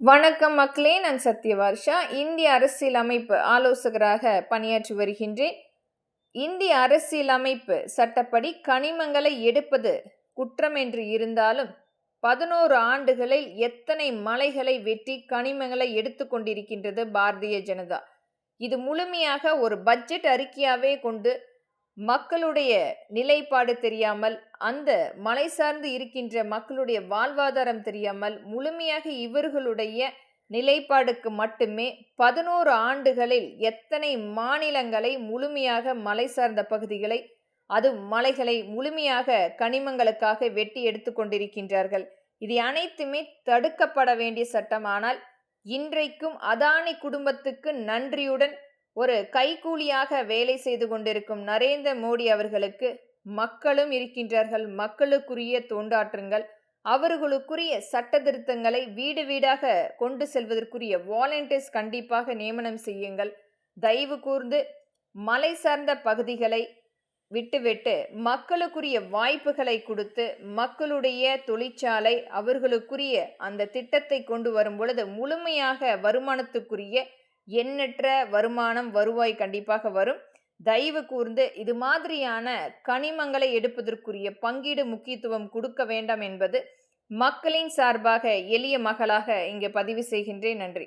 வணக்கம் மக்களே, நான் சத்யவர்ஷா. இந்திய அரசியலமைப்பு ஆலோசகராக பணியாற்றி வருகின்றேன். இந்திய அரசியலமைப்பு சட்டப்படி கனிமங்களை எடுப்பது குற்றம் என்று இருந்தாலும் 11 ஆண்டுகளில் எத்தனை மலைகளை வெட்டி கனிமங்களை எடுத்து கொண்டிருக்கின்றது பாரதிய ஜனதா. இது முழுமையாக ஒரு பட்ஜெட் அறிக்கையாவே கொண்டு மக்களுடைய நிலைப்பாடு தெரியாமல், அந்த மலை சார்ந்து இருக்கின்ற மக்களுடைய வாழ்வாதாரம் தெரியாமல், முழுமையாக இவர்களுடைய நிலைப்பாடுக்கு மட்டுமே 11 ஆண்டுகளில் எத்தனை மாநிலங்களை முழுமையாக மலை சார்ந்த பகுதிகளை, அது மலைகளை முழுமையாக கனிமங்களுக்காக வெட்டி எடுத்து கொண்டிருக்கின்றார்கள். இது அனைத்துமே தடுக்கப்பட வேண்டிய சட்டம். ஆனால் இன்றைக்கும் அதானி குடும்பத்துக்கு நன்றியுடன் ஒரு கைக்கூலியாக வேலை செய்து கொண்டிருக்கும் நரேந்திர மோடி அவர்களுக்கு மக்களும் இருக்கின்றார்கள். மக்களுக்குரிய தொண்டாற்றுங்கள். அவர்களுக்குரிய சட்ட திருத்தங்களை வீடு வீடாக கொண்டு செல்வதற்குரிய வாலண்டியர்ஸ் கண்டிப்பாக நியமனம் செய்யுங்கள். தயவு கூர்ந்து மலை சார்ந்த பகுதிகளை விட்டுவிட்டு மக்களுக்குரிய வாய்ப்புகளை கொடுத்து, மக்களுடைய தொழிற்சாலை அவர்களுக்குரிய அந்த திட்டத்தை கொண்டு வரும் பொழுது முழுமையாக வருமானத்துக்குரிய எண்ணற்ற வருவாய் கண்டிப்பாக வரும். தயவு கூர்ந்து இது மாதிரியான கனிமங்களை எடுப்பதற்குரிய பங்கீடு முக்கியத்துவம் கொடுக்க வேண்டாம் என்பது மக்களின் சார்பாக எளிய மகளாக இங்கே பதிவு செய்கின்றேன். நன்றி.